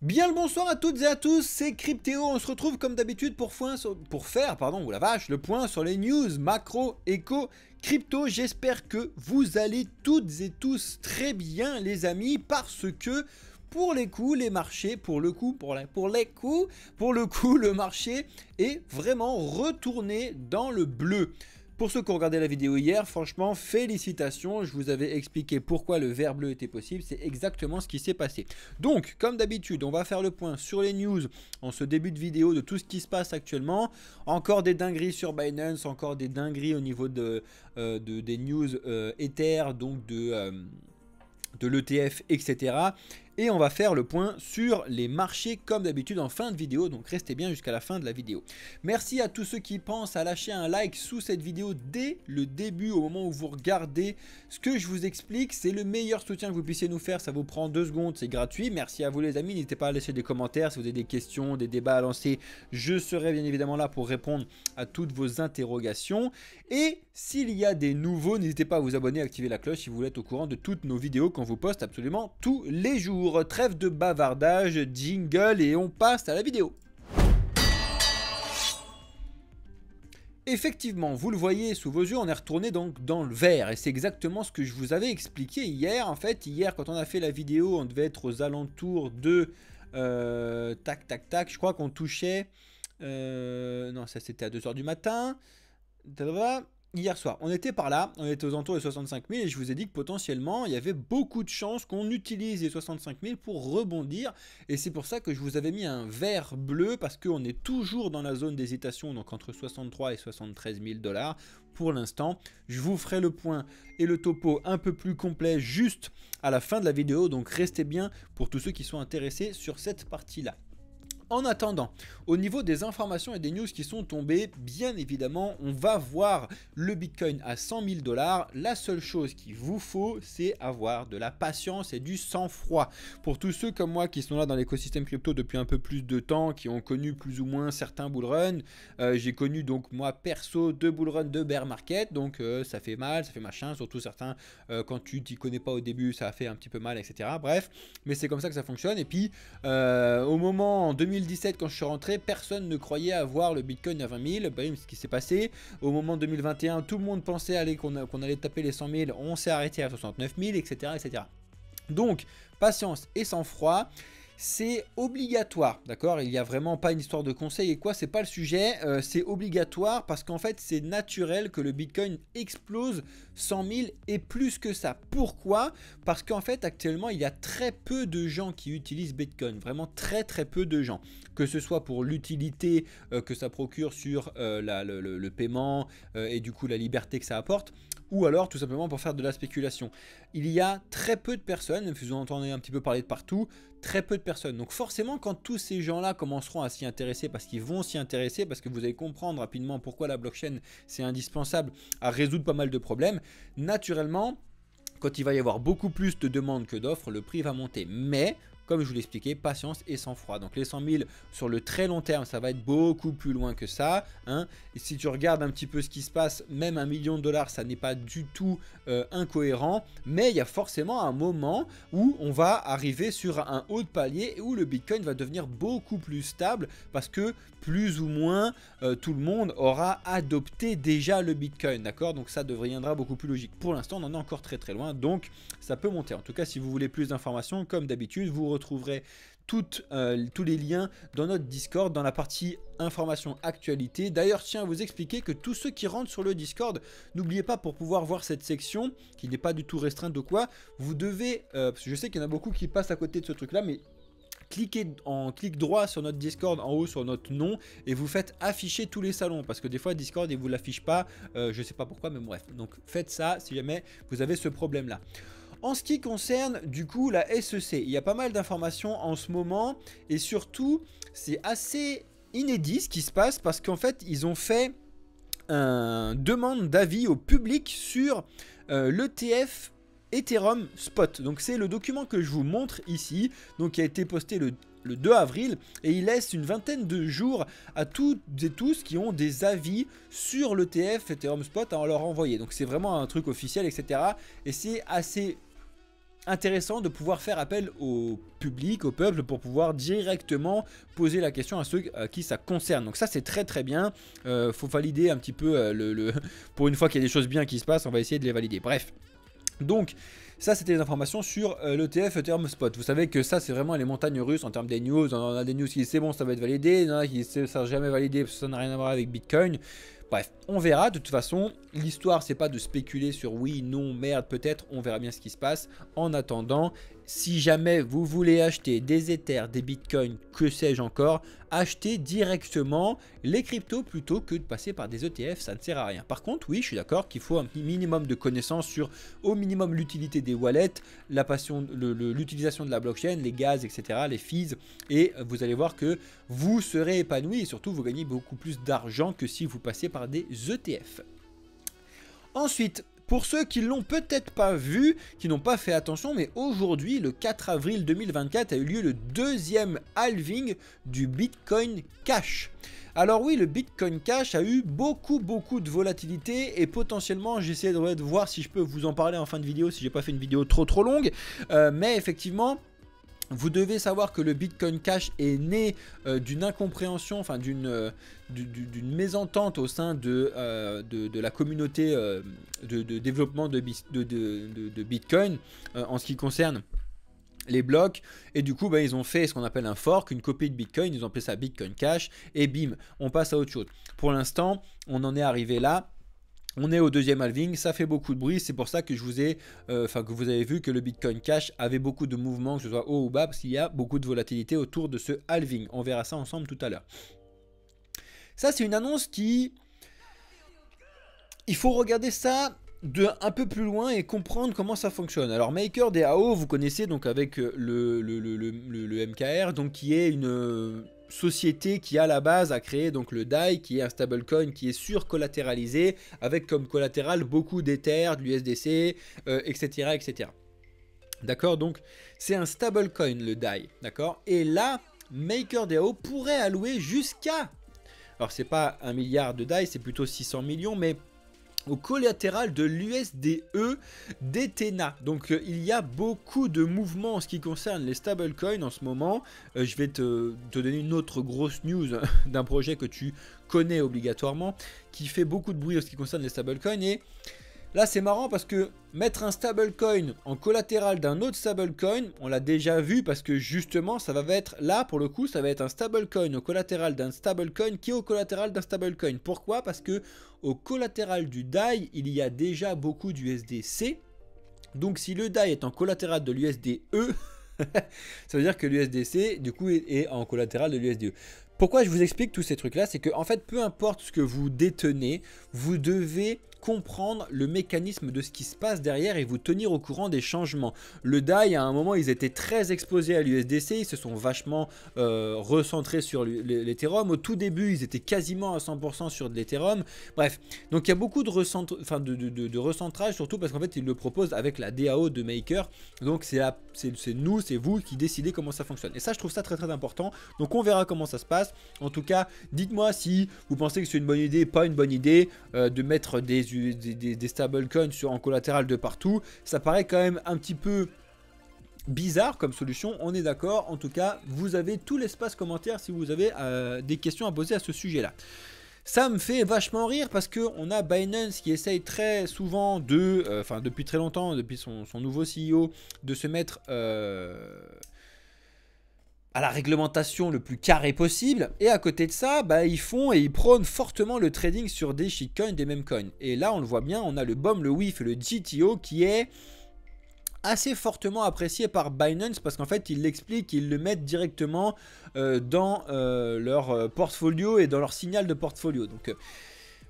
Bien le bonsoir à toutes et à tous, c'est Cryptéo, on se retrouve comme d'habitude pour faire, oh la vache, le point sur les news macro, éco, crypto. J'espère que vous allez toutes et tous très bien les amis, parce que pour les coups, les marchés, le marché est vraiment retourné dans le bleu. Pour ceux qui ont regardé la vidéo hier, franchement, félicitations, je vous avais expliqué pourquoi le vert bleu était possible, c'est exactement ce qui s'est passé. Donc, comme d'habitude, on va faire le point sur les news en ce début de vidéo de tout ce qui se passe actuellement. Encore des dingueries sur Binance, encore des dingueries au niveau des news Ether, donc de l'ETF, etc. Et on va faire le point sur les marchés comme d'habitude en fin de vidéo, donc restez bien jusqu'à la fin de la vidéo. Merci à tous ceux qui pensent à lâcher un like sous cette vidéo dès le début, au moment où vous regardez. Ce que je vous explique, c'est le meilleur soutien que vous puissiez nous faire, ça vous prend 2 secondes, c'est gratuit. Merci à vous les amis, n'hésitez pas à laisser des commentaires si vous avez des questions, des débats à lancer. Je serai bien évidemment là pour répondre à toutes vos interrogations. Et s'il y a des nouveaux, n'hésitez pas à vous abonner, à activer la cloche si vous voulez être au courant de toutes nos vidéos qu'on vous poste absolument tous les jours. Trêve de bavardage, jingle et on passe à la vidéo. Effectivement, vous le voyez sous vos yeux, on est retourné donc dans le vert et c'est exactement ce que je vous avais expliqué hier. En fait, hier quand on a fait la vidéo, on devait être aux alentours de tac, je crois qu'on touchait non, ça c'était à 2 h du matin. Hier soir, on était par là, on était aux alentours des 65 000 et je vous ai dit que potentiellement il y avait beaucoup de chances qu'on utilise les 65 000 pour rebondir. Et c'est pour ça que je vous avais mis un vert bleu parce qu'on est toujours dans la zone d'hésitation, donc entre 63 et 73 000 $. Pour l'instant, je vous ferai le point et le topo un peu plus complet juste à la fin de la vidéo. Donc restez bien pour tous ceux qui sont intéressés sur cette partie-là. En attendant, au niveau des informations et des news qui sont tombées, bien évidemment, on va voir le Bitcoin à 100 000 $. La seule chose qu'il vous faut, c'est avoir de la patience et du sang-froid. Pour tous ceux comme moi qui sont là dans l'écosystème crypto depuis un peu plus de temps, qui ont connu plus ou moins certains bullruns, j'ai connu donc moi perso 2 bullruns de bear market, donc ça fait mal, ça fait machin, surtout certains quand tu t'y connais pas au début, ça a fait un petit peu mal, etc. Bref, mais c'est comme ça que ça fonctionne. Et puis au moment en 2017 quand je suis rentré, personne ne croyait avoir le Bitcoin à 20 000. Bah, ce qui s'est passé au moment 2021, tout le monde pensait qu'on allait taper les 100 000, on s'est arrêté à 69 000, etc., etc. Donc patience et sang-froid. C'est obligatoire, d'accord? Il n'y a vraiment pas une histoire de conseil et quoi, c'est pas le sujet, c'est obligatoire parce qu'en fait c'est naturel que le Bitcoin explose 100 000 et plus que ça. Pourquoi? Parce qu'en fait actuellement il y a très peu de gens qui utilisent Bitcoin, vraiment très peu de gens. Que ce soit pour l'utilité que ça procure sur le paiement et du coup la liberté que ça apporte, ou alors tout simplement pour faire de la spéculation. Il y a très peu de personnes, même si vous entendez un petit peu parler de partout, très peu de personnes. Donc forcément quand tous ces gens-là commenceront à s'y intéresser, parce qu'ils vont s'y intéresser, parce que vous allez comprendre rapidement pourquoi la blockchain c'est indispensable à résoudre pas mal de problèmes, naturellement, quand il va y avoir beaucoup plus de demandes que d'offres, le prix va monter. Mais comme je vous l'expliquais, patience et sang-froid. Donc les 100 000 sur le très long terme, ça va être beaucoup plus loin que ça. Hein. Et si tu regardes un petit peu ce qui se passe, même $1 million, ça n'est pas du tout incohérent. Mais il y a forcément un moment où on va arriver sur un haut de palier et où le Bitcoin va devenir beaucoup plus stable parce que plus ou moins tout le monde aura adopté déjà le Bitcoin. D'accord? Donc ça deviendra beaucoup plus logique. Pour l'instant, on en est encore très loin. Donc ça peut monter. En tout cas, si vous voulez plus d'informations, comme d'habitude, vous retrouverez tous les liens dans notre Discord, dans la partie information actualité. D'ailleurs, tiens à vous expliquer que tous ceux qui rentrent sur le Discord, n'oubliez pas, pour pouvoir voir cette section, qui n'est pas du tout restreinte de quoi, vous devez, parce que je sais qu'il y en a beaucoup qui passent à côté de ce truc-là, mais cliquez en clic droit sur notre Discord en haut sur notre nom et vous faites afficher tous les salons parce que des fois Discord il vous l'affiche pas, je sais pas pourquoi, mais bref, donc faites ça si jamais vous avez ce problème là. En ce qui concerne du coup la SEC, il y a pas mal d'informations en ce moment et surtout c'est assez inédit ce qui se passe parce qu'en fait ils ont fait une demande d'avis au public sur l'ETF Ethereum Spot. Donc c'est le document que je vous montre ici, donc qui a été posté le 2 avril et il laisse une vingtaine de jours à toutes et tous qui ont des avis sur l'ETF Ethereum Spot à leur envoyer. Donc c'est vraiment un truc officiel, etc. Et c'est assez intéressant de pouvoir faire appel au public, au peuple, pour pouvoir directement poser la question à ceux à qui ça concerne. Donc ça c'est très très bien. Faut valider un petit peu pour une fois qu'il y a des choses bien qui se passent, on va essayer de les valider. Bref. Donc ça c'était les informations sur l'ETF Ethereum Spot. Vous savez que ça c'est vraiment les montagnes russes en termes des news. On a des news qui disent c'est bon, ça va être validé, il y en a qui disent ça sera jamais validé parce que ça n'a rien à voir avec Bitcoin. Bref, on verra. De toute façon, l'histoire c'est pas de spéculer sur oui, non, merde, peut-être. On verra bien ce qui se passe. En attendant, si jamais vous voulez acheter des Ethers, des Bitcoins, que sais-je encore, achetez directement les cryptos plutôt que de passer par des ETF, ça ne sert à rien. Par contre, oui, je suis d'accord qu'il faut un minimum de connaissances sur au minimum l'utilité des wallets, la passion, l'utilisation de la blockchain, les gaz, etc., les fees, et vous allez voir que vous serez épanoui et surtout vous gagnez beaucoup plus d'argent que si vous passez par des ETF. Ensuite, pour ceux qui ne l'ont peut-être pas vu, qui n'ont pas fait attention, mais aujourd'hui, le 4 avril 2024, a eu lieu le deuxième halving du Bitcoin Cash. Alors oui, le Bitcoin Cash a eu beaucoup de volatilité et potentiellement, j'essaie de voir si je peux vous en parler en fin de vidéo, si j'ai pas fait une vidéo trop longue, mais effectivement, vous devez savoir que le Bitcoin Cash est né d'une incompréhension, enfin d'une mésentente au sein de la communauté de développement de Bitcoin en ce qui concerne les blocs, et du coup bah, ils ont fait ce qu'on appelle un fork, une copie de Bitcoin, ils ont appelé ça Bitcoin Cash, et bim, on passe à autre chose. Pour l'instant, on en est arrivé là. On est au deuxième halving, ça fait beaucoup de bruit, c'est pour ça que je vous ai, que vous avez vu que le Bitcoin Cash avait beaucoup de mouvements, que ce soit haut ou bas, parce qu'il y a beaucoup de volatilité autour de ce halving. On verra ça ensemble tout à l'heure. Ça, c'est une annonce qui... Il faut regarder ça de un peu plus loin et comprendre comment ça fonctionne. Alors MakerDAO, vous connaissez donc avec le MKR, donc qui est une... société qui à la base a créé donc le DAI, qui est un stablecoin qui est surcollatéralisé avec comme collatéral beaucoup d'Ether, de l'USDC, etc. etc. D'accord, donc c'est un stablecoin le DAI, d'accord. Et là, MakerDAO pourrait allouer jusqu'à, alors c'est pas 1 milliard de DAI, c'est plutôt 600 millions, mais au collatéral de l'USDE d'Ethena. Donc il y a beaucoup de mouvements en ce qui concerne les stablecoins en ce moment. Je vais te donner une autre grosse news d'un projet que tu connais obligatoirement, qui fait beaucoup de bruit en ce qui concerne les stablecoins. Et là c'est marrant parce que mettre un stablecoin en collatéral d'un autre stablecoin, on l'a déjà vu parce que justement ça va être là pour le coup, ça va être un stablecoin au collatéral d'un stablecoin qui est au collatéral d'un stablecoin. Pourquoi? Parce que au collatéral du DAI, il y a déjà beaucoup d'USDC. Donc si le DAI est en collatéral de l'USDE, ça veut dire que l'USDC du coup est en collatéral de l'USDE. Pourquoi je vous explique tous ces trucs là? C'est que en fait peu importe ce que vous détenez, vous devez comprendre le mécanisme de ce qui se passe derrière et vous tenir au courant des changements. Le DAI, à un moment, ils étaient très exposés à l'USDC, ils se sont vachement recentrés sur l'Ethereum. Au tout début, ils étaient quasiment à 100% sur de l'Ethereum. Bref, donc il y a beaucoup de recentrage, surtout parce qu'en fait, ils le proposent avec la DAO de Maker. Donc c'est nous, c'est vous qui décidez comment ça fonctionne. Et ça, je trouve ça très important. Donc on verra comment ça se passe. En tout cas, dites-moi si vous pensez que c'est une bonne idée, pas une bonne idée de mettre des stablecoins en collatéral de partout. Ça paraît quand même un petit peu bizarre comme solution, on est d'accord. En tout cas, vous avez tout l'espace commentaire si vous avez des questions à poser à ce sujet-là. Ça me fait vachement rire parce qu'on a Binance qui essaye très souvent de, depuis très longtemps, depuis son nouveau CEO, de se mettre à la réglementation le plus carré possible, et à côté de ça, bah, ils font et ils prônent fortement le trading sur des shitcoins, des mêmes coins. Et là, on le voit bien, on a le BOM, le WIF et le GTO qui est assez fortement apprécié par Binance parce qu'en fait, ils l'expliquent, ils le mettent directement dans leur portfolio et dans leur signal de portfolio. Donc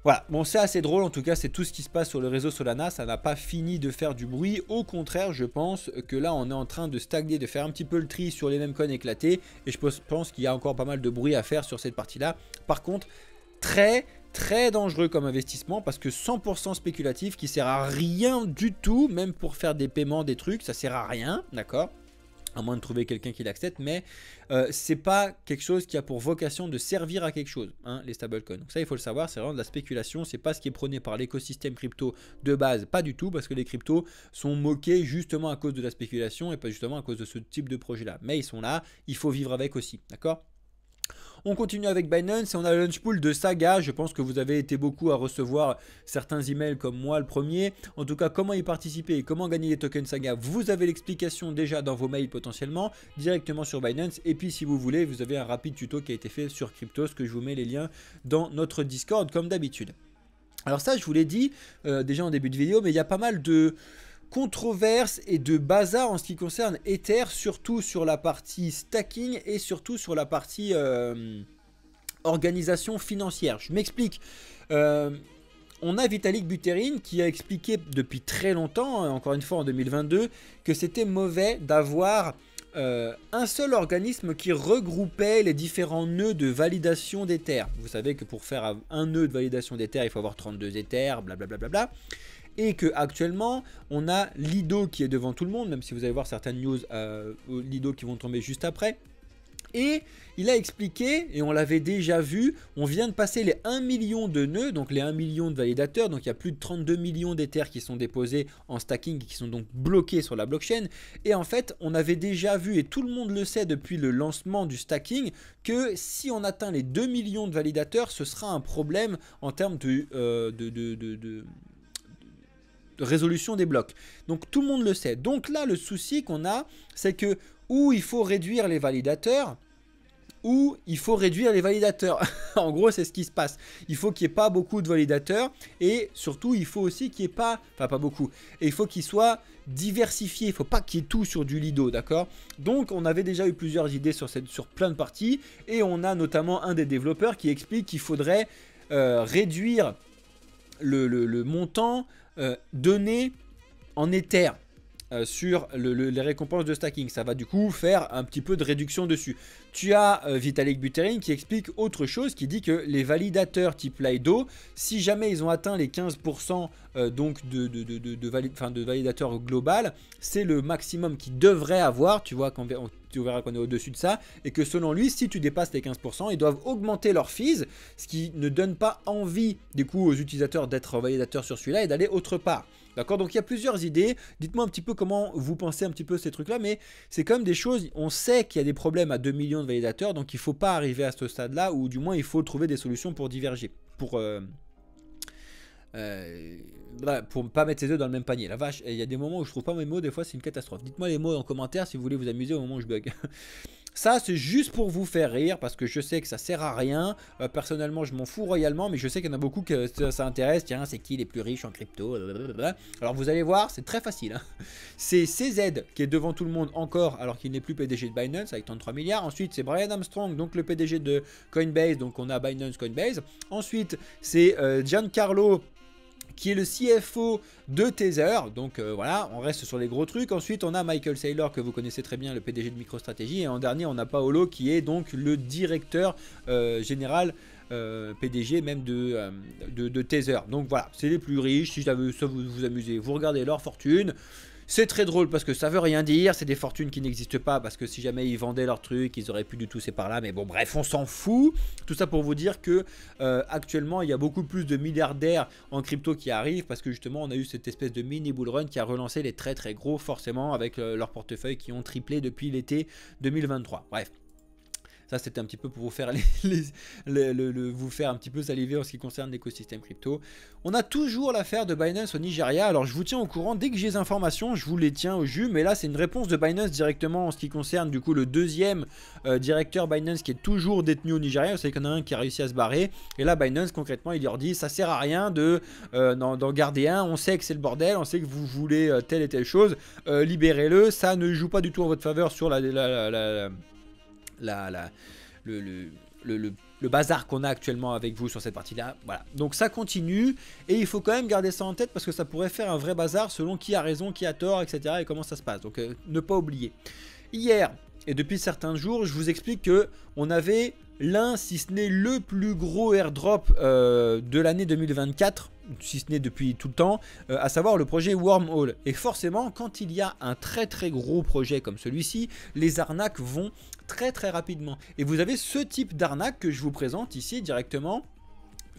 voilà, bon c'est assez drôle, en tout cas c'est tout ce qui se passe sur le réseau Solana, ça n'a pas fini de faire du bruit, au contraire je pense que là on est en train de stagner, de faire un petit peu le tri sur les mêmes coins éclatés, et je pense qu'il y a encore pas mal de bruit à faire sur cette partie là. Par contre, très dangereux comme investissement parce que 100% spéculatif qui sert à rien du tout, même pour faire des paiements, des trucs, ça sert à rien, d'accord. à moins de trouver quelqu'un qui l'accepte, mais c'est pas quelque chose qui a pour vocation de servir à quelque chose, hein, les stablecoins. Donc ça, il faut le savoir, c'est vraiment de la spéculation, c'est pas ce qui est prôné par l'écosystème crypto de base, pas du tout, parce que les cryptos sont moqués justement à cause de la spéculation et pas justement à cause de ce type de projet-là. Mais ils sont là, il faut vivre avec aussi, d'accord ? On continue avec Binance et on a le launch pool de Saga. Je pense que vous avez été beaucoup à recevoir certains emails comme moi le premier. En tout cas, comment y participer et comment gagner les tokens Saga, vous avez l'explication déjà dans vos mails potentiellement directement sur Binance. Et puis si vous voulez, vous avez un rapide tuto qui a été fait sur Cryptos que je vous mets les liens dans notre Discord comme d'habitude. Alors ça, je vous l'ai dit déjà en début de vidéo, mais il y a pas mal de controverses et de bazar en ce qui concerne Ether, surtout sur la partie stacking et surtout sur la partie organisation financière. Je m'explique. On a Vitalik Buterin qui a expliqué depuis très longtemps, encore une fois en 2022, que c'était mauvais d'avoir un seul organisme qui regroupait les différents nœuds de validation d'Ether. Vous savez que pour faire un nœud de validation d'Ether, il faut avoir 32 Ether, blablabla. Et que actuellement on a Lido qui est devant tout le monde, même si vous allez voir certaines news Lido qui vont tomber juste après. Et il a expliqué, et on l'avait déjà vu, on vient de passer les 1 million de nœuds, donc les 1 million de validateurs, donc il y a plus de 32 millions d'Ether qui sont déposés en stacking et qui sont donc bloqués sur la blockchain. Et en fait, on avait déjà vu, et tout le monde le sait depuis le lancement du stacking, que si on atteint les 2 millions de validateurs, ce sera un problème en termes de résolution des blocs. Donc tout le monde le sait. Donc là, le souci qu'on a, c'est que ou il faut réduire les validateurs, ou il faut réduire les validateurs. En gros, c'est ce qui se passe. Il faut qu'il n'y ait pas beaucoup de validateurs et surtout, il faut aussi qu'il n'y ait pas beaucoup. Et il faut qu'il soit diversifié. Il ne faut pas qu'il y ait tout sur du Lido, d'accord? Donc, on avait déjà eu plusieurs idées sur plein de parties et on a notamment un des développeurs qui explique qu'il faudrait réduire le montant donné en Ether sur les récompenses de stacking. Ça va du coup faire un petit peu de réduction dessus. Tu as Vitalik Buterin qui explique autre chose, qui dit que les validateurs type Lido, si jamais ils ont atteint les 15% donc de validateurs global, c'est le maximum qu'ils devraient avoir. Tu vois, tu verras qu'on est au-dessus de ça, et que selon lui, si tu dépasses les 15%, ils doivent augmenter leur fees, ce qui ne donne pas envie du coup aux utilisateurs d'être validateurs sur celui-là et d'aller autre part. D'accord, donc il y a plusieurs idées. Dites-moi un petit peu comment vous pensez un petit peu ces trucs-là, mais c'est quand même des choses, on sait qu'il y a des problèmes à 2 millions de validateurs, donc il ne faut pas arriver à ce stade-là, ou du moins il faut trouver des solutions pour diverger, pour pas mettre ses œufs dans le même panier. La vache, il y a des moments où je trouve pas mes mots, des fois c'est une catastrophe. Dites-moi les mots en commentaire si vous voulez vous amuser au moment où je bug. Ça, c'est juste pour vous faire rire, parce que je sais que ça sert à rien. Personnellement, je m'en fous royalement, mais je sais qu'il y en a beaucoup que ça intéresse. Tiens, c'est qui les plus riches en crypto? Alors, vous allez voir, c'est très facile. Hein. C'est CZ qui est devant tout le monde encore, alors qu'il n'est plus PDG de Binance avec 33 milliards. Ensuite, c'est Brian Armstrong, donc le PDG de Coinbase, donc on a Binance Coinbase. Ensuite, c'est Giancarlo, qui est le CFO de Tether. Donc voilà, on reste sur les gros trucs. Ensuite, on a Michael Saylor, que vous connaissez très bien, le PDG de MicroStrategy. Et en dernier, on a Paolo, qui est donc le directeur général, PDG même de Tether. Donc voilà, c'est les plus riches. Si ça vous amusez, vous regardez leur fortune. C'est très drôle parce que ça veut rien dire, c'est des fortunes qui n'existent pas, parce que si jamais ils vendaient leurs trucs, ils auraient pu du tout ces par là, mais bon bref, on s'en fout. Tout ça pour vous dire que actuellement il y a beaucoup plus de milliardaires en crypto qui arrivent, parce que justement on a eu cette espèce de mini bull run qui a relancé les très très gros forcément, avec leurs portefeuilles qui ont triplé depuis l'été 2023. Bref. Ça, c'était un petit peu pour vous faire, vous faire un petit peu saliver en ce qui concerne l'écosystème crypto. On a toujours l'affaire de Binance au Nigeria. Alors, je vous tiens au courant. Dès que j'ai des informations, je vous les tiens au jus. Mais là, c'est une réponse de Binance directement en ce qui concerne du coup le deuxième directeur Binance qui est toujours détenu au Nigeria. Vous savez qu'il y en a un qui a réussi à se barrer. Et là, Binance, concrètement, il leur dit, ça sert à rien d'en garder un. On sait que c'est le bordel. On sait que vous voulez telle et telle chose. Libérez-le. Ça ne joue pas du tout en votre faveur sur le bazar qu'on a actuellement avec vous sur cette partie là. Voilà, donc ça continue et il faut quand même garder ça en tête, parce que ça pourrait faire un vrai bazar selon qui a raison, qui a tort, etc. et comment ça se passe. Donc ne pas oublier. Hier et depuis certains jours, je vous explique que on avait l'un, si ce n'est le plus gros airdrop de l'année 2024, si ce n'est depuis tout le temps, à savoir le projet Wormhole. Et forcément, quand il y a un très gros projet comme celui-ci, les arnaques vont très rapidement. Et vous avez ce type d'arnaque que je vous présente ici directement.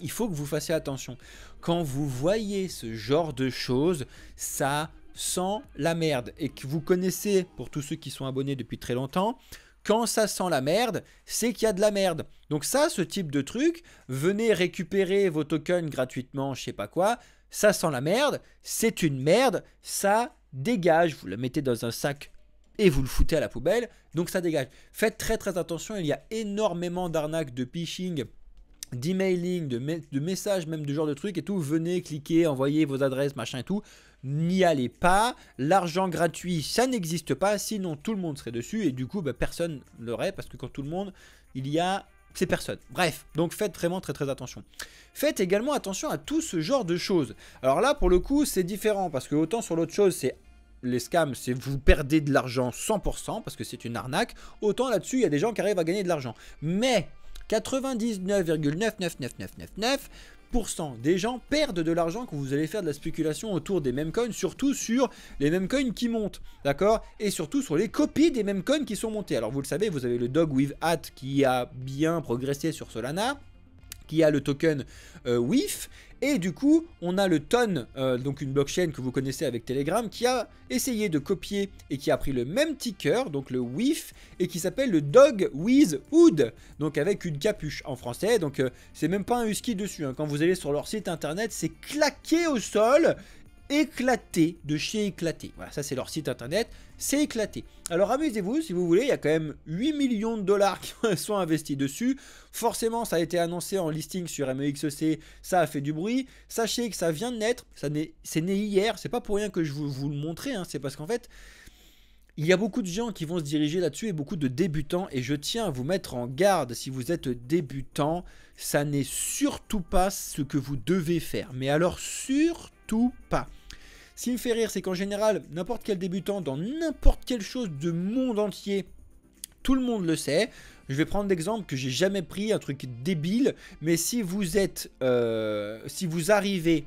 Il faut que vous fassiez attention. Quand vous voyez ce genre de choses, ça sent la merde. Et que vous connaissez, pour tous ceux qui sont abonnés depuis très longtemps, quand ça sent la merde, c'est qu'il y a de la merde. Donc ça, ce type de truc, venez récupérer vos tokens gratuitement, je sais pas quoi, ça sent la merde, c'est une merde, ça dégage. Vous le mettez dans un sac et vous le foutez à la poubelle, donc ça dégage. Faites très attention, il y a énormément d'arnaques, de phishing, d'emailing, de messages, même de genre de trucs et tout. Venez, cliquez, envoyez vos adresses, machin et tout. N'y allez pas. L'argent gratuit, ça n'existe pas. Sinon, tout le monde serait dessus et du coup, bah, personne l'aurait parce que quand tout le monde, il y a... c'est personne. Bref, donc faites vraiment très attention. Faites également attention à tout ce genre de choses. Alors là, pour le coup, c'est différent parce que autant sur l'autre chose, c'est... les scams, c'est vous perdez de l'argent 100% parce que c'est une arnaque. Autant là-dessus, il y a des gens qui arrivent à gagner de l'argent. Mais 99,99999% des gens perdent de l'argent quand vous allez faire de la spéculation autour des meme coins, surtout sur les meme coins qui montent, d'accord? Et surtout sur les copies des meme coins qui sont montées. Alors vous le savez, vous avez le Dog with Hat qui a bien progressé sur Solana, qui a le token WIF, et du coup on a le Ton, donc une blockchain que vous connaissez avec Telegram, qui a essayé de copier et qui a pris le même ticker, donc le WIF, et qui s'appelle le Dog with Hood, donc avec une capuche en français. Donc c'est même pas un husky dessus, hein. Quand vous allez sur leur site internet, c'est claqué au sol, éclaté, de chez éclaté. Voilà, ça c'est leur site internet, c'est éclaté. Alors amusez-vous si vous voulez, il y a quand même 8 millions de dollars qui sont investis dessus. Forcément, ça a été annoncé en listing sur MEXC, ça a fait du bruit. Sachez que ça vient de naître, c'est né hier, c'est pas pour rien que je vous le montrer, hein. C'est parce qu'en fait, il y a beaucoup de gens qui vont se diriger là-dessus et beaucoup de débutants. Et je tiens à vous mettre en garde, si vous êtes débutant, ça n'est surtout pas ce que vous devez faire. Mais alors surtout pas. Ce qui me fait rire, c'est qu'en général, n'importe quel débutant dans n'importe quelle chose de monde entier, tout le monde le sait. Je vais prendre l'exemple que j'ai jamais pris, un truc débile. Mais si vous êtes, si vous arrivez,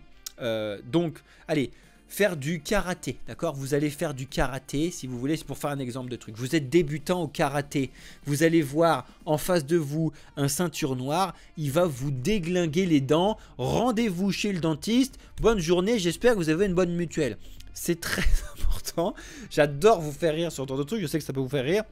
donc, allez, faire du karaté, d'accord? Vous allez faire du karaté, si vous voulez, c'est pour faire un exemple de truc. Vous êtes débutant au karaté, vous allez voir en face de vous un ceinture noire, il va vous déglinguer les dents. Rendez-vous chez le dentiste, bonne journée, j'espère que vous avez une bonne mutuelle. C'est très important, j'adore vous faire rire sur ce genre de truc, je sais que ça peut vous faire rire.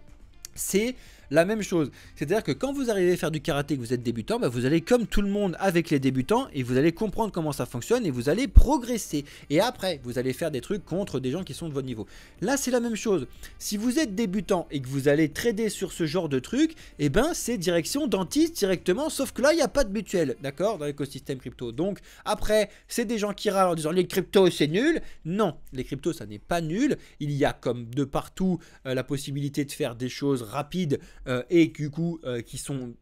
C'est la même chose, c'est-à-dire que quand vous arrivez à faire du karaté, que vous êtes débutant, bah vous allez comme tout le monde avec les débutants et vous allez comprendre comment ça fonctionne et vous allez progresser. Et après, vous allez faire des trucs contre des gens qui sont de votre niveau. Là, c'est la même chose. Si vous êtes débutant et que vous allez trader sur ce genre de truc, et ben c'est direction dentiste directement, sauf que là, il n'y a pas de mutuelle, d'accord, dans l'écosystème crypto. Donc après, c'est des gens qui râlent en disant les cryptos c'est nul. Non, les cryptos ça n'est pas nul. Il y a comme de partout la possibilité de faire des choses rapides et du coup qui sont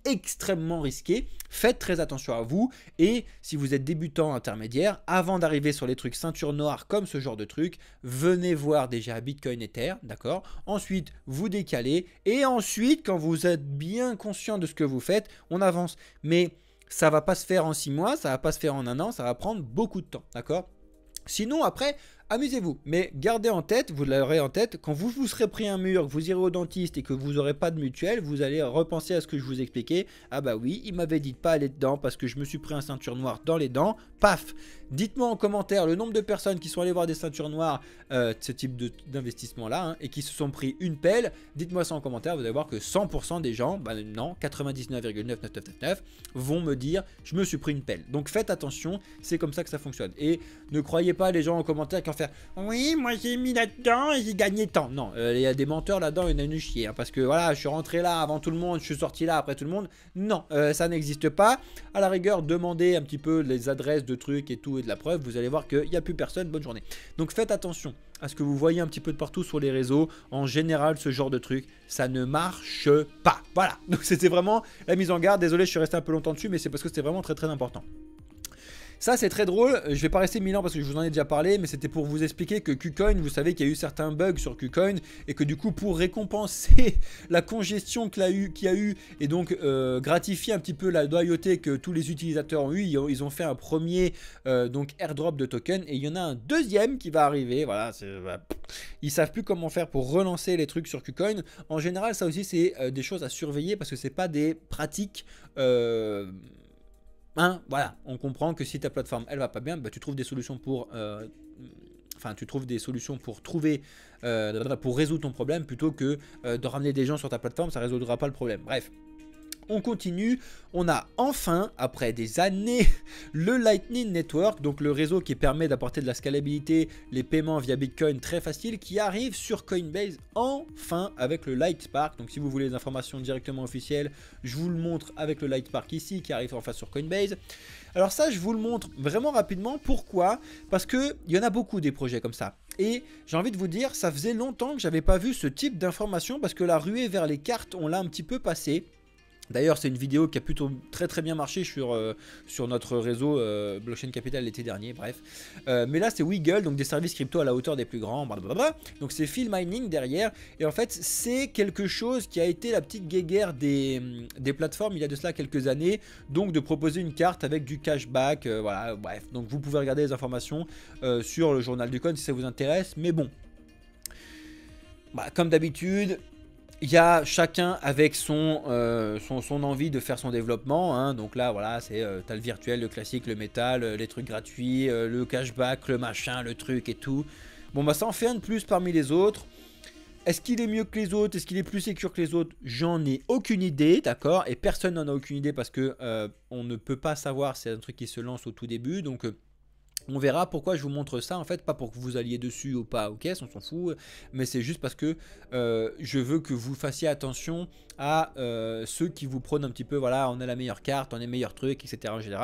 extrêmement risqués. Faites très attention à vous et si vous êtes débutant intermédiaire, avant d'arriver sur les trucs ceinture noire comme ce genre de truc, venez voir déjà Bitcoin Ether, d'accord? Ensuite, vous décalez et ensuite, quand vous êtes bien conscient de ce que vous faites, on avance. Mais ça va pas se faire en 6 mois, ça va pas se faire en 1 an, ça va prendre beaucoup de temps, d'accord? Sinon, après, amusez-vous, mais gardez en tête, vous l'aurez en tête, quand vous vous serez pris un mur, que vous irez au dentiste et que vous n'aurez pas de mutuelle, vous allez repenser à ce que je vous expliquais. Ah bah oui, il m'avait dit de pas aller dedans parce que je me suis pris un ceinture noire dans les dents. Paf! Dites-moi en commentaire le nombre de personnes qui sont allées voir des ceintures noires de ce type d'investissement-là hein, et qui se sont pris une pelle. Dites-moi ça en commentaire, vous allez voir que 100% des gens, bah non, 99,9999 vont me dire je me suis pris une pelle. Donc faites attention, c'est comme ça que ça fonctionne. Et ne croyez pas les gens en commentaire qui vont faire oui, moi j'ai mis là-dedans et j'ai gagné tant. Non, il y a des menteurs là-dedans, il y en a une chier. Hein, parce que voilà, je suis rentré là avant tout le monde, je suis sorti là après tout le monde. Non, ça n'existe pas. À la rigueur, demandez un petit peu les adresses de trucs et tout et de la preuve. Vous allez voir qu'il n'y a plus personne. Bonne journée. Donc faites attention à ce que vous voyez un petit peu de partout sur les réseaux. En général, ce genre de truc, ça ne marche pas. Voilà. Donc c'était vraiment la mise en garde. Désolé, je suis resté un peu longtemps dessus, mais c'est parce que c'était vraiment très important. Ça c'est très drôle, je vais pas rester 1000 ans parce que je vous en ai déjà parlé, mais c'était pour vous expliquer que KuCoin, vous savez qu'il y a eu certains bugs sur KuCoin et que du coup pour récompenser la congestion qu'il y a eu et donc gratifier un petit peu la loyauté que tous les utilisateurs ont eu, ils ont fait un premier donc airdrop de token et il y en a un deuxième qui va arriver, voilà, ils savent plus comment faire pour relancer les trucs sur KuCoin. En général ça aussi c'est des choses à surveiller parce que c'est pas des pratiques... voilà, on comprend que si ta plateforme elle va pas bien, bah, tu trouves des solutions pour tu trouves des solutions pour trouver pour résoudre ton problème plutôt que de ramener des gens sur ta plateforme, ça résoudra pas le problème. Bref, on continue, on a enfin, après des années, le Lightning Network, donc le réseau qui permet d'apporter de la scalabilité, les paiements via Bitcoin très faciles, qui arrive sur Coinbase enfin avec le Lightspark. Donc si vous voulez des informations directement officielles, je vous le montre avec le Lightspark ici, qui arrive enfin sur Coinbase. Alors ça, je vous le montre vraiment rapidement. Pourquoi? Parce qu'il y en a beaucoup des projets comme ça. Et j'ai envie de vous dire, ça faisait longtemps que j'avais pas vu ce type d'information parce que la ruée vers les cartes, on l'a un petit peu passé. D'ailleurs, c'est une vidéo qui a plutôt très bien marché sur notre réseau Blockchain Capital l'été dernier, bref. Mais là, c'est Wiggle, donc des services crypto à la hauteur des plus grands, blablabla. Donc c'est Phil Mining derrière. Et en fait, c'est quelque chose qui a été la petite guéguerre des plateformes il y a de cela quelques années. Donc de proposer une carte avec du cashback, voilà, bref. Donc vous pouvez regarder les informations sur le journal du coin si ça vous intéresse. Mais bon, bah, comme d'habitude... Il y a chacun avec son envie de faire son développement, hein. Donc là, voilà, c'est t'as le virtuel, le classique, le métal, les trucs gratuits, le cashback, le machin, le truc et tout. Bon, bah ça en fait un de plus parmi les autres. Est-ce qu'il est mieux que les autres? Est-ce qu'il est plus sécure que les autres? J'en ai aucune idée, d'accord? Et personne n'en a aucune idée parce que on ne peut pas savoir, c'est un truc qui se lance au tout début, donc... on verra. Pourquoi je vous montre ça, en fait, pas pour que vous alliez dessus ou pas, ok, on s'en fout, mais c'est juste parce que je veux que vous fassiez attention à ceux qui vous prônent un petit peu, voilà, on a la meilleure carte, on a les meilleurs trucs, etc., etc.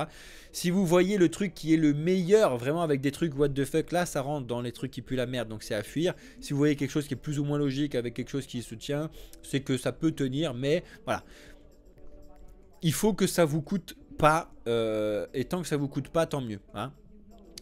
Si vous voyez le truc qui est le meilleur, vraiment avec des trucs what the fuck, là, ça rentre dans les trucs qui puent la merde, donc c'est à fuir. Si vous voyez quelque chose qui est plus ou moins logique avec quelque chose qui se tient, c'est que ça peut tenir, mais voilà. Il faut que ça vous coûte pas, et tant que ça vous coûte pas, tant mieux, hein.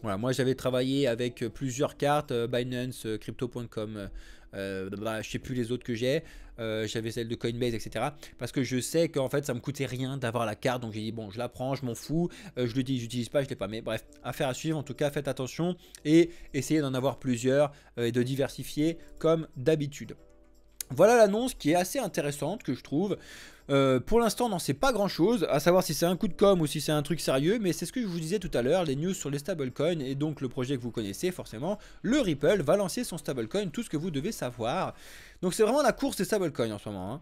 Voilà, moi j'avais travaillé avec plusieurs cartes, Binance, Crypto.com, je sais plus les autres que j'ai, j'avais celle de Coinbase, etc. Parce que je sais qu'en fait ça me coûtait rien d'avoir la carte, donc j'ai dit bon je la prends, je m'en fous, je l'utilise pas, je l'ai pas, mais bref, affaire à suivre, en tout cas faites attention et essayez d'en avoir plusieurs et de diversifier comme d'habitude. Voilà l'annonce qui est assez intéressante que je trouve. Pour l'instant, on n'en sait pas grand chose, à savoir si c'est un coup de com ou si c'est un truc sérieux, mais c'est ce que je vous disais tout à l'heure, les news sur les stablecoins et donc le projet que vous connaissez forcément, le Ripple va lancer son stablecoin, tout ce que vous devez savoir. Donc c'est vraiment la course des stablecoins en ce moment, hein.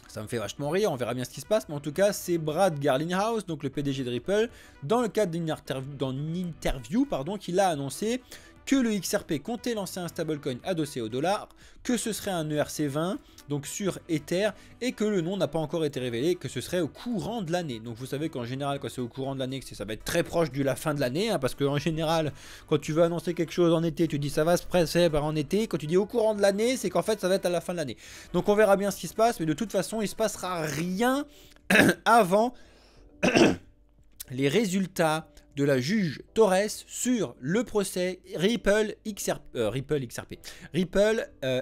Ça me fait vachement rire, on verra bien ce qui se passe, mais en tout cas c'est Brad Garlinghouse, donc le PDG de Ripple, dans le cadre d'une interview, qu'il a annoncé que le XRP comptait lancer un stablecoin adossé au dollar, que ce serait un ERC20, donc sur Ether, et que le nom n'a pas encore été révélé, que ce serait au courant de l'année. Donc vous savez qu'en général, quand c'est au courant de l'année, ça va être très proche de la fin de l'année, hein, parce qu'en général, quand tu veux annoncer quelque chose en été, tu dis ça va se presser par en été, quand tu dis au courant de l'année, c'est qu'en fait ça va être à la fin de l'année. Donc on verra bien ce qui se passe, mais de toute façon, il ne se passera rien avant les résultats de la juge Torres sur le procès Ripple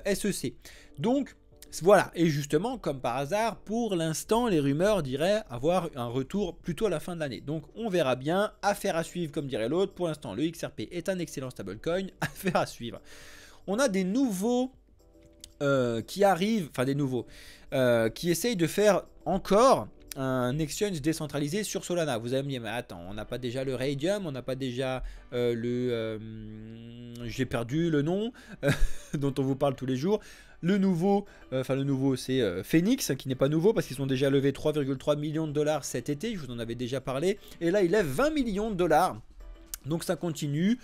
SEC. Donc voilà, et justement comme par hasard, pour l'instant les rumeurs diraient avoir un retour plutôt à la fin de l'année. Donc on verra bien, affaire à suivre comme dirait l'autre. Pour l'instant le XRP est un excellent stablecoin, affaire à suivre. On a des nouveaux qui arrivent, enfin des nouveaux, qui essayent de faire encore un exchange décentralisé sur Solana. Vous allez me dire, mais attends, on n'a pas déjà le Raydium, on n'a pas déjà j'ai perdu le nom dont on vous parle tous les jours. Le nouveau, c'est Phoenix, qui n'est pas nouveau parce qu'ils ont déjà levé 3,3 millions de dollars cet été, je vous en avais déjà parlé. Et là, il lève 20 millions de dollars. Donc ça continue.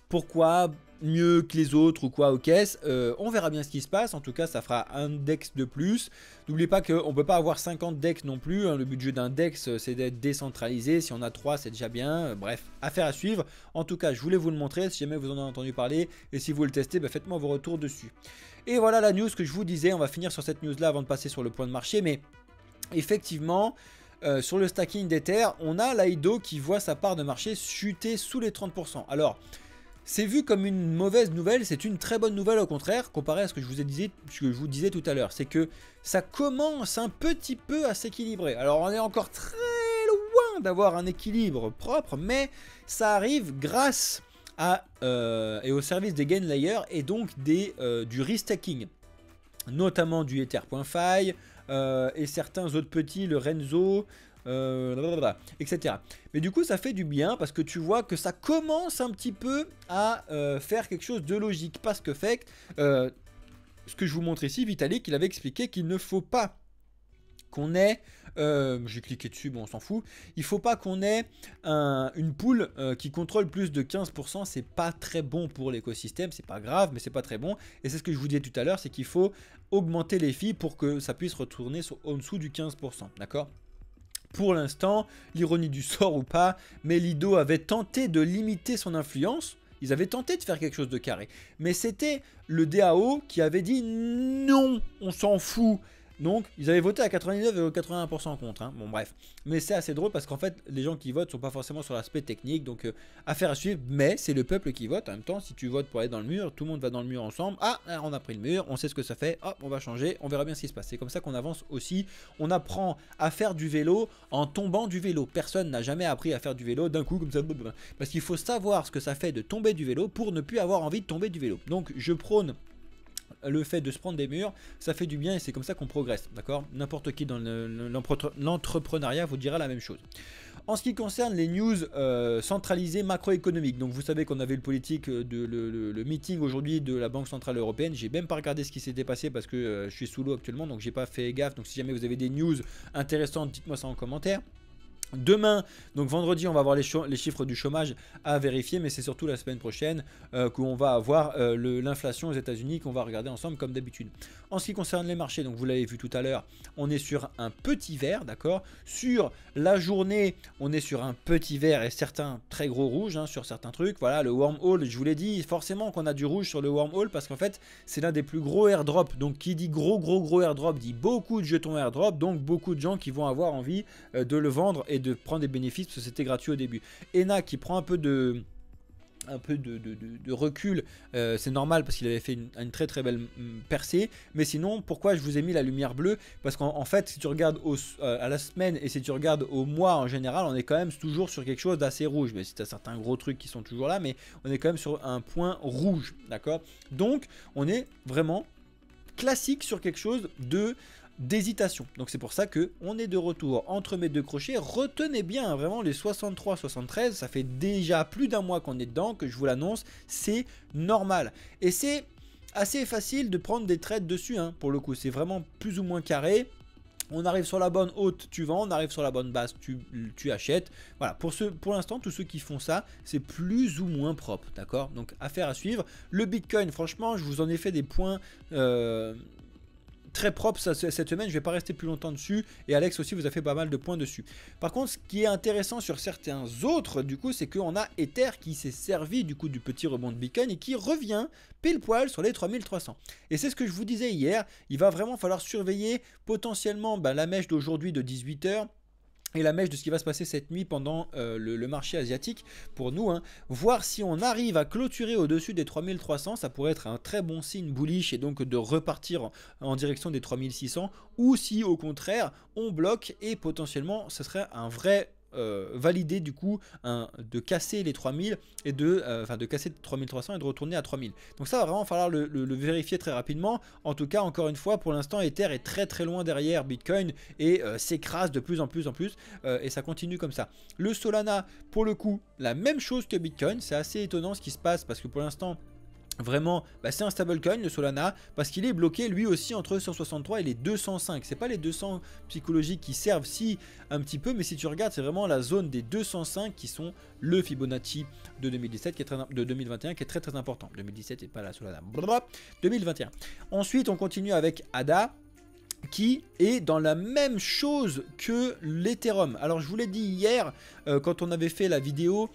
Pourquoi mieux que les autres ou quoi aux caisses, on verra bien ce qui se passe. En tout cas ça fera un DEX de plus. N'oubliez pas qu'on ne peut pas avoir 50 DEX non plus, hein. Le budget d'un DEX c'est d'être décentralisé. Si on a 3 c'est déjà bien. Bref, affaire à suivre. En tout cas je voulais vous le montrer si jamais vous en avez entendu parler. Et si vous le testez, bah, faites-moi vos retours dessus. Et voilà la news que je vous disais. On va finir sur cette news là avant de passer sur le point de marché. Mais effectivement sur le stacking d'Ether, on a l'Aido qui voit sa part de marché chuter sous les 30%. Alors, c'est vu comme une mauvaise nouvelle, c'est une très bonne nouvelle au contraire, comparé à ce que je vous disais tout à l'heure. C'est que ça commence un petit peu à s'équilibrer. Alors, on est encore très loin d'avoir un équilibre propre, mais ça arrive grâce et au service des gain layers et donc du restacking, notamment du Ether.fi et certains autres petits, le Renzo, etc. Mais du coup ça fait du bien parce que tu vois que ça commence un petit peu à faire quelque chose de logique, parce que fait ce que je vous montre ici, Vitalik il avait expliqué qu'il ne faut pas qu'on ait, j'ai cliqué dessus, bon on s'en fout, il faut pas qu'on ait une pool qui contrôle plus de 15%, c'est pas très bon pour l'écosystème, c'est pas grave mais c'est pas très bon, et c'est ce que je vous disais tout à l'heure, c'est qu'il faut augmenter les fees pour que ça puisse retourner en dessous du 15%, d'accord? Pour l'instant, l'ironie du sort ou pas, mais Lido avait tenté de limiter son influence. Ils avaient tenté de faire quelque chose de carré. Mais c'était le DAO qui avait dit non, on s'en fout. Donc, ils avaient voté à 99,81% contre. Hein. Bon, bref. Mais c'est assez drôle parce qu'en fait, les gens qui votent ne sont pas forcément sur l'aspect technique. Donc, affaire à suivre. Mais c'est le peuple qui vote. En même temps, si tu votes pour aller dans le mur, tout le monde va dans le mur ensemble. Ah, on a pris le mur. On sait ce que ça fait. Hop, on va changer. On verra bien ce qui se passe. C'est comme ça qu'on avance aussi. On apprend à faire du vélo en tombant du vélo. Personne n'a jamais appris à faire du vélo d'un coup comme ça. Parce qu'il faut savoir ce que ça fait de tomber du vélo pour ne plus avoir envie de tomber du vélo. Donc, je prône le fait de se prendre des murs, ça fait du bien et c'est comme ça qu'on progresse, d'accord? N'importe qui dans l'entrepreneuriat vous dira la même chose. En ce qui concerne les news centralisées macroéconomiques, donc vous savez qu'on avait le meeting aujourd'hui de la Banque Centrale Européenne, j'ai même pas regardé ce qui s'était passé parce que je suis sous l'eau actuellement, donc j'ai pas fait gaffe, donc si jamais vous avez des news intéressantes, dites-moi ça en commentaire. Demain, donc vendredi, on va avoir les chiffres du chômage à vérifier, mais c'est surtout la semaine prochaine qu'on va avoir l'inflation aux États-Unis qu'on va regarder ensemble comme d'habitude. En ce qui concerne les marchés, donc vous l'avez vu tout à l'heure, on est sur un petit vert, d'accord? Sur la journée, on est sur un petit vert et certains très gros rouges hein, sur certains trucs. Voilà, le wormhole, je vous l'ai dit, forcément qu'on a du rouge sur le wormhole parce qu'en fait, c'est l'un des plus gros airdrops. Donc, qui dit gros airdrop dit beaucoup de jetons airdrop, donc beaucoup de gens qui vont avoir envie de le vendre et de prendre des bénéfices parce que c'était gratuit au début. ENA qui prend un peu de recul, c'est normal parce qu'il avait fait une très belle percée, mais sinon pourquoi je vous ai mis la lumière bleue, parce qu'en fait si tu regardes à la semaine et si tu regardes au mois en général, on est quand même toujours sur quelque chose d'assez rouge, mais si tu as certains gros trucs qui sont toujours là, mais on est quand même sur un point rouge, d'accord? Donc on est vraiment classique sur quelque chose d'hésitation. Donc c'est pour ça que on est de retour entre mes deux crochets. Retenez bien hein, vraiment les 63-73, ça fait déjà plus d'un mois qu'on est dedans, que je vous l'annonce, c'est normal. Et c'est assez facile de prendre des trades dessus, hein, pour le coup, c'est vraiment plus ou moins carré. On arrive sur la bonne haute, tu vends, on arrive sur la bonne basse, tu achètes. Voilà, pour l'instant, tous ceux qui font ça, c'est plus ou moins propre, d'accord? Donc affaire à suivre. Le Bitcoin, franchement, je vous en ai fait des points très propre cette semaine, je vais pas rester plus longtemps dessus, et Alex aussi vous a fait pas mal de points dessus. Par contre, ce qui est intéressant sur certains autres, du coup, c'est qu'on a Ether qui s'est servi du coup du petit rebond de Bitcoin et qui revient pile poil sur les 3300. Et c'est ce que je vous disais hier, il va vraiment falloir surveiller potentiellement la mèche d'aujourd'hui de 18 h et la mèche de ce qui va se passer cette nuit pendant le marché asiatique pour nous, hein, voir si on arrive à clôturer au-dessus des 3300, ça pourrait être un très bon signe bullish et donc de repartir en direction des 3600, ou si au contraire on bloque et potentiellement ce serait un vrai valider du coup de casser les 3000 et de casser 3300 et de retourner à 3000. Donc ça va vraiment falloir le vérifier très rapidement. En tout cas, encore une fois, pour l'instant Ether est très loin derrière Bitcoin et s'écrase de plus en plus et ça continue comme ça. Le Solana, pour le coup, la même chose que Bitcoin. C'est assez étonnant ce qui se passe parce que pour l'instant vraiment, c'est un stablecoin le Solana parce qu'il est bloqué lui aussi entre 163 et les 205. C'est pas les 200 psychologiques qui servent si un petit peu, mais si tu regardes, c'est vraiment la zone des 205 qui sont le Fibonacci de 2017 qui est de 2021 qui est très important. 2017 et pas la Solana. 2021. Ensuite, on continue avec ADA. qui est dans la même chose que l'Ethereum. Alors je vous l'ai dit hier quand on avait fait la vidéo,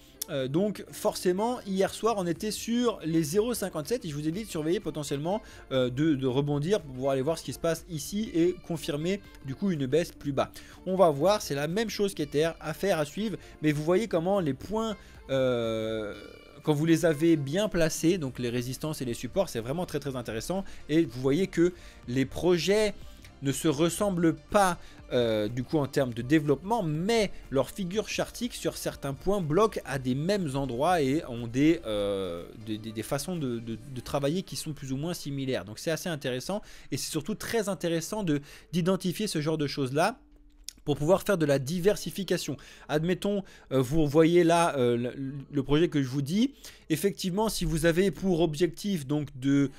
donc forcément hier soir on était sur les 0,57 et je vous ai dit de surveiller potentiellement de rebondir pour pouvoir aller voir ce qui se passe ici et confirmer du coup une baisse plus bas. On va voir, c'est la même chose qu'Ether, affaire à suivre, mais vous voyez comment les points... quand vous les avez bien placés, donc les résistances et les supports, c'est vraiment très très intéressant. Et vous voyez que les projets ne se ressemblent pas du coup en termes de développement, mais leurs figures chartiques sur certains points bloquent à des mêmes endroits et ont des façons de travailler qui sont plus ou moins similaires. Donc c'est assez intéressant et c'est surtout très intéressant d'identifier ce genre de choses là pour pouvoir faire de la diversification. Admettons, vous voyez là le projet que je vous dis. Effectivement, si vous avez pour objectif donc de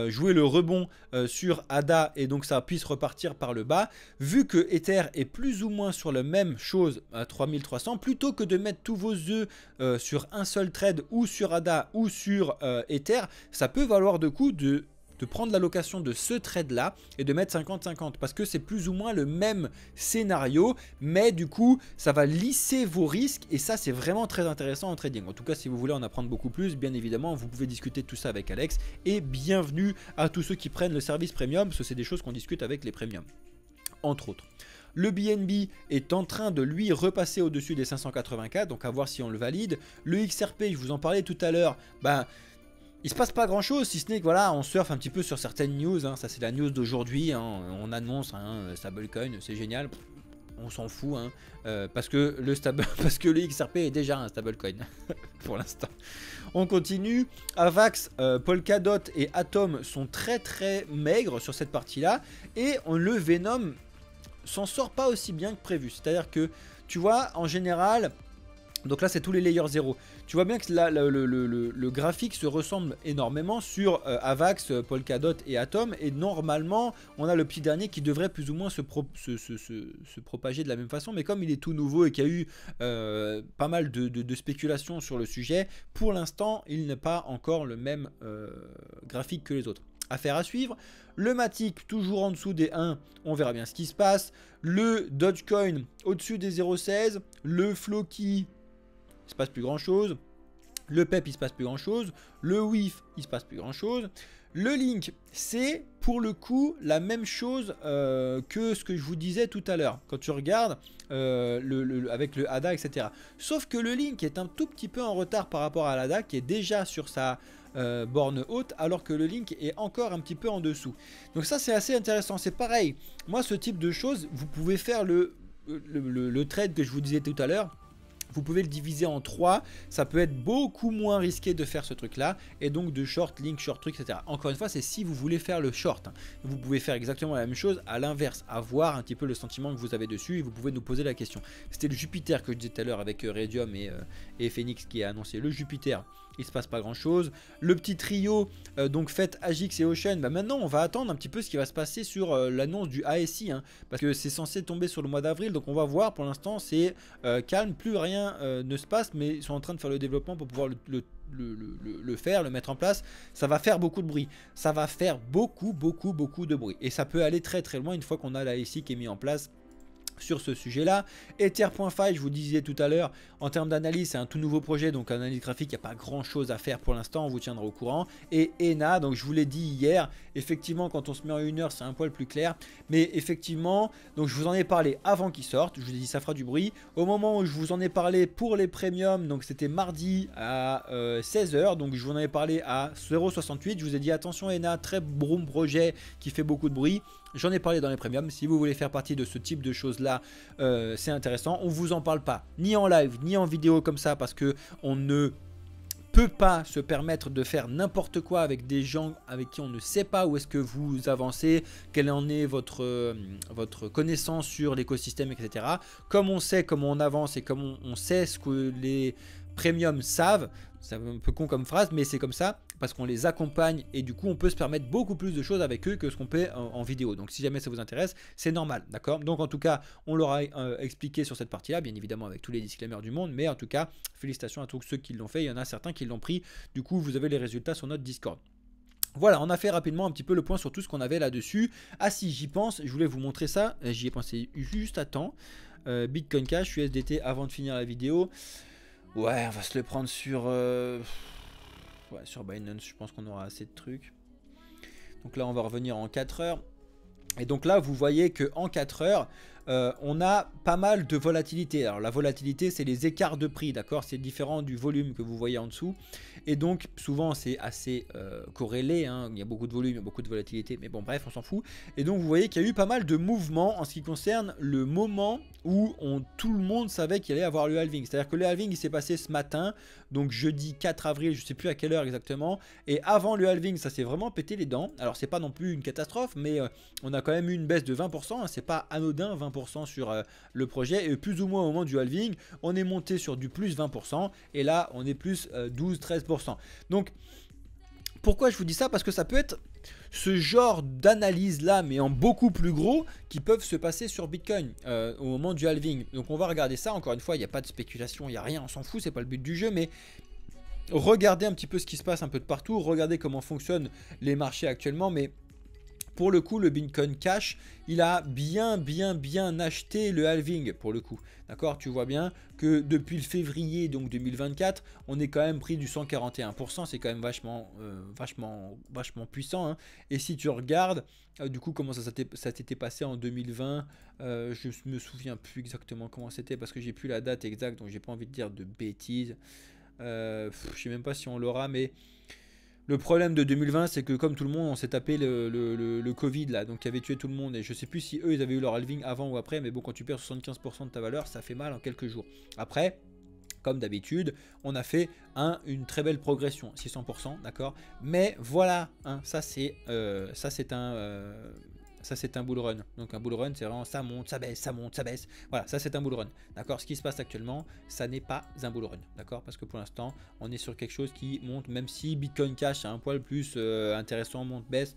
jouer le rebond sur ADA et donc ça puisse repartir par le bas, vu que Ether est plus ou moins sur la même chose à 3300, plutôt que de mettre tous vos œufs sur un seul trade ou sur ADA ou sur Ether, ça peut valoir de coup de prendre l'allocation de ce trade là et de mettre 50-50 parce que c'est plus ou moins le même scénario, mais du coup ça va lisser vos risques et ça c'est vraiment très intéressant en trading. En tout cas, si vous voulez en apprendre beaucoup plus, bien évidemment vous pouvez discuter de tout ça avec Alex, et bienvenue à tous ceux qui prennent le service premium parce que c'est des choses qu'on discute avec les premiums entre autres. Le BNB est en train de lui repasser au-dessus des 584, donc à voir si on le valide. Le XRP, je vous en parlais tout à l'heure, il se passe pas grand chose si ce n'est que voilà, on surfe un petit peu sur certaines news, hein. Ça c'est la news d'aujourd'hui, hein. On annonce stablecoin, c'est génial, on s'en fout, hein. Parce que le XRP est déjà un stablecoin pour l'instant. On continue. Avax, Polkadot et Atom sont très très maigres sur cette partie là et le Venom s'en sort pas aussi bien que prévu. C'est-à-dire que tu vois en général, donc là c'est tous les layers 0. Tu vois bien que là, le graphique se ressemble énormément sur Avax, Polkadot et Atom. Et normalement, on a le petit dernier qui devrait plus ou moins se propager de la même façon. Mais comme il est tout nouveau et qu'il y a eu pas mal de spéculations sur le sujet, pour l'instant, il n'est pas encore le même graphique que les autres. Affaire à suivre. Le Matic toujours en dessous des 1, on verra bien ce qui se passe. Le Dogecoin au-dessus des 0,16. Le Floki, il se passe plus grand chose. Le PEP, il se passe plus grand chose. Le WIF, il se passe plus grand chose. Le Link, c'est pour le coup la même chose que ce que je vous disais tout à l'heure. Quand tu regardes avec le ADA, etc. Sauf que le Link est un tout petit peu en retard par rapport à l'ADA qui est déjà sur sa borne haute, alors que le Link est encore un petit peu en dessous. Donc ça c'est assez intéressant. C'est pareil. Moi ce type de choses, vous pouvez faire le trade que je vous disais tout à l'heure. Vous pouvez le diviser en 3, ça peut être beaucoup moins risqué de faire ce truc là et donc de short, link, short truc, etc. Encore une fois, c'est si vous voulez faire le short, hein. Vous pouvez faire exactement la même chose à l'inverse, avoir un petit peu le sentiment que vous avez dessus et vous pouvez nous poser la question. C'était le Jupiter que je disais tout à l'heure avec Radium et Phoenix qui a annoncé. Le Jupiter, il se passe pas grand chose. Le petit trio, donc Fed, Agix et Ocean, maintenant on va attendre un petit peu ce qui va se passer sur l'annonce du ASI, hein, parce que c'est censé tomber sur le mois d'avril, donc on va voir. Pour l'instant c'est calme, plus rien ne se passe, mais ils sont en train de faire le développement pour pouvoir le mettre en place. Ça va faire beaucoup de bruit, ça va faire beaucoup de bruit et ça peut aller très très loin une fois qu'on a l'ASI qui est mis en place sur ce sujet là. Ether.fi, je vous disais tout à l'heure, en termes d'analyse c'est un tout nouveau projet, donc analyse graphique, il n'y a pas grand chose à faire pour l'instant, on vous tiendra au courant. Et ENA, donc je vous l'ai dit hier, effectivement quand on se met en 1 heure c'est un poil plus clair, mais effectivement, donc je vous en ai parlé avant qu'il sorte, je vous ai dit ça fera du bruit. Au moment où je vous en ai parlé pour les premiums, donc c'était mardi à 16 h, donc je vous en ai parlé à 0,68, je vous ai dit attention ENA, très bon projet qui fait beaucoup de bruit. J'en ai parlé dans les premiums. Si vous voulez faire partie de ce type de choses là, c'est intéressant. On vous en parle pas ni en live ni en vidéo comme ça parce que on ne peut pas se permettre de faire n'importe quoi avec des gens avec qui on ne sait pas où est-ce que vous avancez, quelle en est votre connaissance sur l'écosystème, etc. Comme on sait comment on avance et comme on sait ce que les premiums savent, c'est un peu con comme phrase, mais c'est comme ça parce qu'on les accompagne et du coup on peut se permettre beaucoup plus de choses avec eux que ce qu'on peut en vidéo. Donc si jamais ça vous intéresse, c'est normal, d'accord? Donc en tout cas, on leur a expliqué sur cette partie-là, bien évidemment avec tous les disclaimers du monde, mais en tout cas, félicitations à tous ceux qui l'ont fait. Il y en a certains qui l'ont pris. Du coup, vous avez les résultats sur notre Discord. Voilà, on a fait rapidement un petit peu le point sur tout ce qu'on avait là-dessus. Ah si, j'y pense, je voulais vous montrer ça, j'y ai pensé juste à temps. Bitcoin Cash, USDT avant de finir la vidéo. Ouais, on va se le prendre sur, ouais, sur Binance, je pense qu'on aura assez de trucs. Donc là, on va revenir en 4 heures. Et donc là, vous voyez qu'en 4 heures, on a pas mal de volatilité. Alors la volatilité, c'est les écarts de prix, d'accord? C'est différent du volume que vous voyez en dessous. Et donc souvent, c'est assez corrélé, hein. Il y a beaucoup de volume, il y a beaucoup de volatilité. Mais bon, bref, on s'en fout. Et donc vous voyez qu'il y a eu pas mal de mouvements en ce qui concerne le moment où tout le monde savait qu'il allait avoir le halving. C'est-à-dire que le halving, il s'est passé ce matin, donc jeudi 4 avril, je ne sais plus à quelle heure exactement. Et avant le halving, ça s'est vraiment pété les dents. Alors c'est pas non plus une catastrophe, mais on a quand même eu une baisse de 20%, hein, c'est pas anodin 20% sur le projet, et plus ou moins au moment du halving, on est monté sur du plus 20%, et là on est plus 12-13%. Donc pourquoi je vous dis ça? Parce que ça peut être ce genre d'analyse là, mais en beaucoup plus gros, qui peuvent se passer sur Bitcoin au moment du halving. Donc on va regarder ça, encore une fois, il n'y a pas de spéculation, il n'y a rien, on s'en fout, c'est pas le but du jeu, mais regardez un petit peu ce qui se passe un peu de partout, regardez comment fonctionnent les marchés actuellement, mais pour le coup, le Bitcoin Cash, il a bien acheté le halving pour le coup. D'accord? Tu vois bien que depuis le février donc 2024, on est quand même pris du 141%. C'est quand même vachement puissant, hein. Et si tu regardes, du coup, comment ça s'était passé en 2020, je me souviens plus exactement comment c'était parce que j'ai plus la date exacte, donc j'ai pas envie de dire de bêtises. Je sais même pas si on l'aura, mais le problème de 2020, c'est que comme tout le monde, on s'est tapé le Covid là, donc qui avait tué tout le monde. Et je sais plus si eux, ils avaient eu leur halving avant ou après, mais bon, quand tu perds 75% de ta valeur, ça fait mal en quelques jours. Après, comme d'habitude, on a fait une très belle progression, 600%, d'accord. Mais voilà, hein, ça c'est un bull run. Donc un bull run, c'est vraiment ça monte, ça baisse, ça monte, ça baisse. Voilà, ça c'est un bull run. D'accord? Ce qui se passe actuellement, ça n'est pas un bull run. D'accord? Parce que pour l'instant, on est sur quelque chose qui monte, même si Bitcoin Cash est un poil plus intéressant, monte, baisse,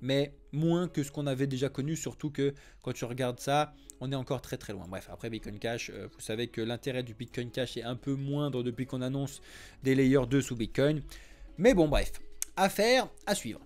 mais moins que ce qu'on avait déjà connu, surtout que quand tu regardes ça, on est encore très loin. Bref, après Bitcoin Cash, vous savez que l'intérêt du Bitcoin Cash est un peu moindre depuis qu'on annonce des layers 2 sous Bitcoin. Mais bon, bref, affaire à suivre.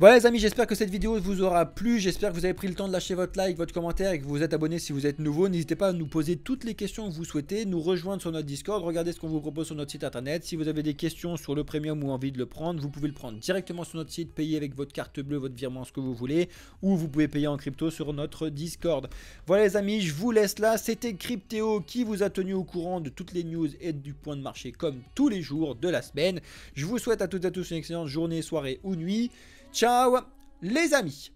Voilà les amis, j'espère que cette vidéo vous aura plu, j'espère que vous avez pris le temps de lâcher votre like, votre commentaire et que vous vous êtes abonné si vous êtes nouveau. N'hésitez pas à nous poser toutes les questions que vous souhaitez, nous rejoindre sur notre Discord, regardez ce qu'on vous propose sur notre site internet. Si vous avez des questions sur le premium ou envie de le prendre, vous pouvez le prendre directement sur notre site, payer avec votre carte bleue, votre virement, ce que vous voulez, ou vous pouvez payer en crypto sur notre Discord. Voilà les amis, je vous laisse là, c'était Cryptéo qui vous a tenu au courant de toutes les news et du point de marché comme tous les jours de la semaine. Je vous souhaite à toutes et à tous une excellente journée, soirée ou nuit. Ciao les amis!